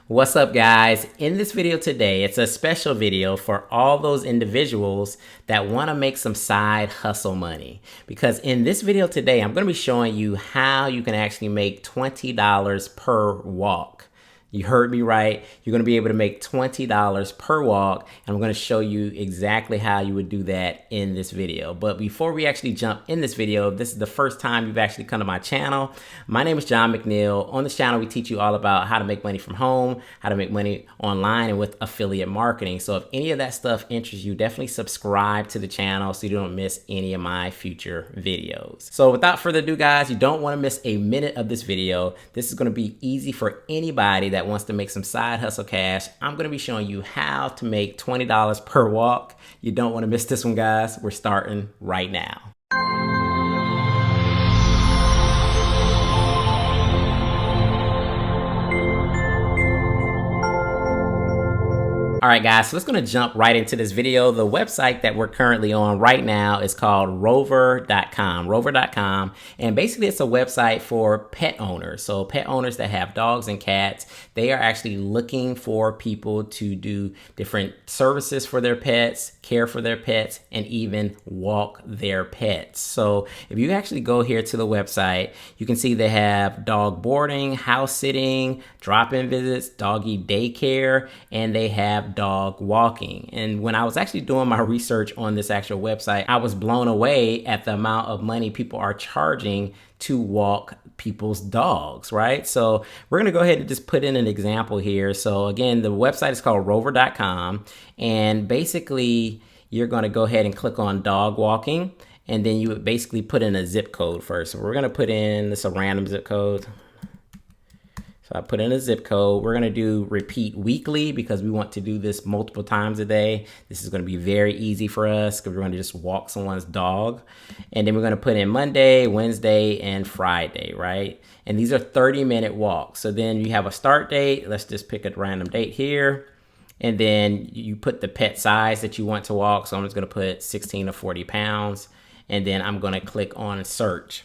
What's up, guys? In this video today, it's a special video for all those individuals that want to make some side hustle money. Because in this video today, I'm going to be showing you how you can actually make $20 per walk. You heard me right. You're going to be able to make $20 per walk, and I'm going to show you exactly how you would do that in this video. But before we actually jump in this video, if this is the first time you've actually come to my channel, my name is McNeil. On this channel, we teach you all about how to make money from home, how to make money online, and with affiliate marketing. So if any of that stuff interests you, definitely subscribe to the channel so you don't miss any of my future videos. So without further ado, guys, you don't want to miss a minute of this video. This is going to be easy for anybody that wants to make some side hustle cash. I'm going to be showing you how to make $20 per walk. You don't want to miss this one, guys. We're starting right now. All right, guys, so let's gonna jump right into this video. The website that we're currently on right now is called rover.com, and basically it's a website for pet owners. So pet owners that have dogs and cats, they are actually looking for people to do different services for their pets, care for their pets, and even walk their pets. So if you actually go here to the website, you can see they have dog boarding, house sitting, drop-in visits, doggy daycare, and they have dog walking. And when I was actually doing my research on this actual website, I was blown away at the amount of money people are charging to walk people's dogs, right? So we're going to go ahead and just put in an example here. So again, the website is called rover.com, and basically you're going to go ahead and click on dog walking, and then you would basically put in a zip code first. So we're going to put in this a random zip code. So I put in a zip code. We're going to do repeat weekly because we want to do this multiple times a day. This is going to be very easy for us because we're going to just walk someone's dog. And then we're going to put in Monday, Wednesday, and Friday, right? And these are 30-minute walks. So then you have a start date. Let's just pick a random date here. And then you put the pet size that you want to walk. So I'm just going to put 16 to 40 pounds. And then I'm going to click on search.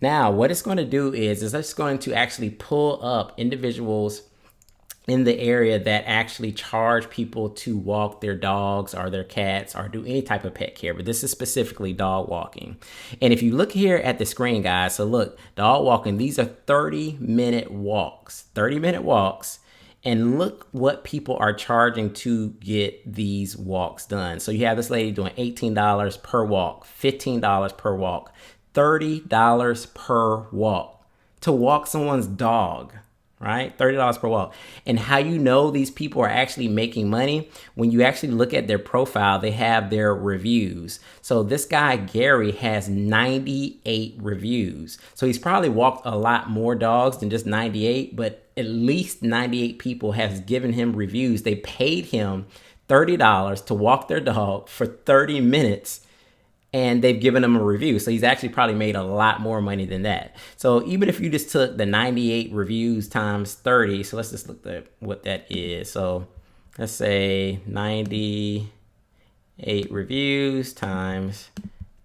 Now, what it's going to do is it's going to actually pull up individuals in the area that actually charge people to walk their dogs or their cats or do any type of pet care. But this is specifically dog walking. And if you look here at the screen, guys, so look, dog walking, these are 30-minute walks, 30-minute walks. And look what people are charging to get these walks done. So you have this lady doing $18 per walk, $15 per walk, $30 per walk to walk someone's dog, right? $30 per walk. And how you know these people are actually making money, when you actually look at their profile, they have their reviews. So this guy, Gary, has 98 reviews. So he's probably walked a lot more dogs than just 98, but at least 98 people have given him reviews. They paid him $30 to walk their dog for 30 minutes. And they've given him a review. So he's actually probably made a lot more money than that. So even if you just took the 98 reviews times 30, so let's just look at what that is. So let's say 98 reviews times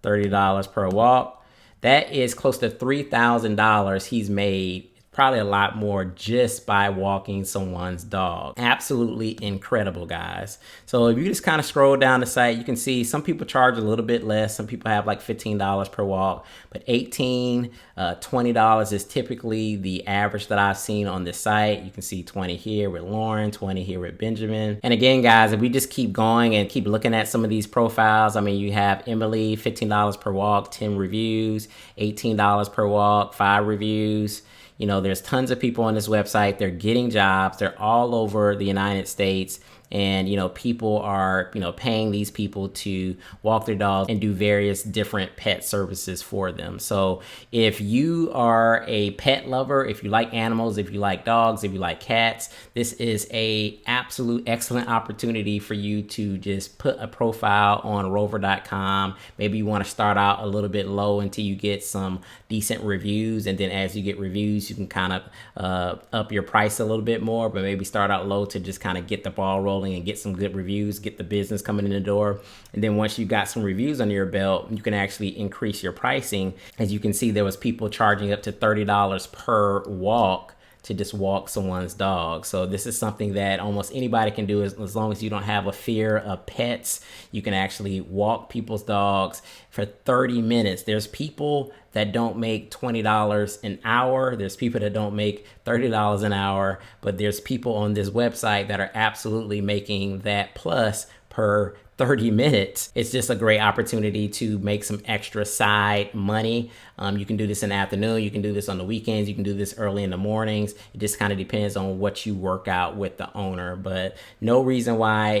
$30 per walk. That is close to $3,000 he's made. Probably a lot more just by walking someone's dog. Absolutely incredible, guys. So if you just kind of scroll down the site, you can see some people charge a little bit less. Some people have like $15 per walk, but $18, $20 is typically the average that I've seen on this site. You can see 20 here with Lauren, 20 here with Benjamin. And again, guys, if we just keep going and keep looking at some of these profiles, I mean, you have Emily, $15 per walk, 10 reviews, $18 per walk, 5 reviews. You know, there's tons of people on this website. They're getting jobs. They're all over the United States. And, you know, people are, you know, paying these people to walk their dogs and do various different pet services for them. So if you are a pet lover, if you like animals, if you like dogs, if you like cats, this is a absolute excellent opportunity for you to just put a profile on rover.com. Maybe you want to start out a little bit low until you get some decent reviews. And then as you get reviews, you can kind of up your price a little bit more, but maybe start out low to just kind of get the ball rolling and get some good reviews, get the business coming in the door. And then once you got some reviews under your belt, you can actually increase your pricing. As you can see, there was people charging up to $30 per walk to just walk someone's dog. So this is something that almost anybody can do as long as you don't have a fear of pets. You can actually walk people's dogs for 30 minutes. There's people that don't make $20 an hour. There's people that don't make $30 an hour, but there's people on this website that are absolutely making that plus per 30 minutes. It's just a great opportunity to make some extra side money. You can do this in the afternoon. You can do this on the weekends. You can do this early in the mornings. It just kind of depends on what you work out with the owner, but no reason why,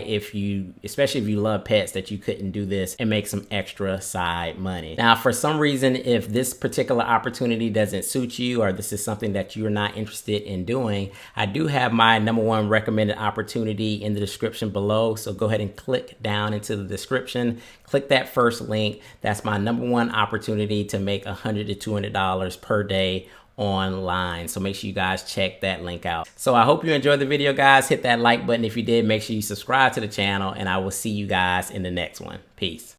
especially if you love pets, that you couldn't do this and make some extra side money. Now, for some reason, if this particular opportunity doesn't suit you, or this is something that you're not interested in doing, I do have my #1 recommended opportunity in the description below. So go ahead and click down into the description, click that first link. That's my #1 opportunity to make $100 to $200 per day online. So make sure you guys check that link out. So I hope you enjoyed the video, guys. Hit that like button if you did. Make sure you subscribe to the channel, and I will see you guys in the next one. Peace.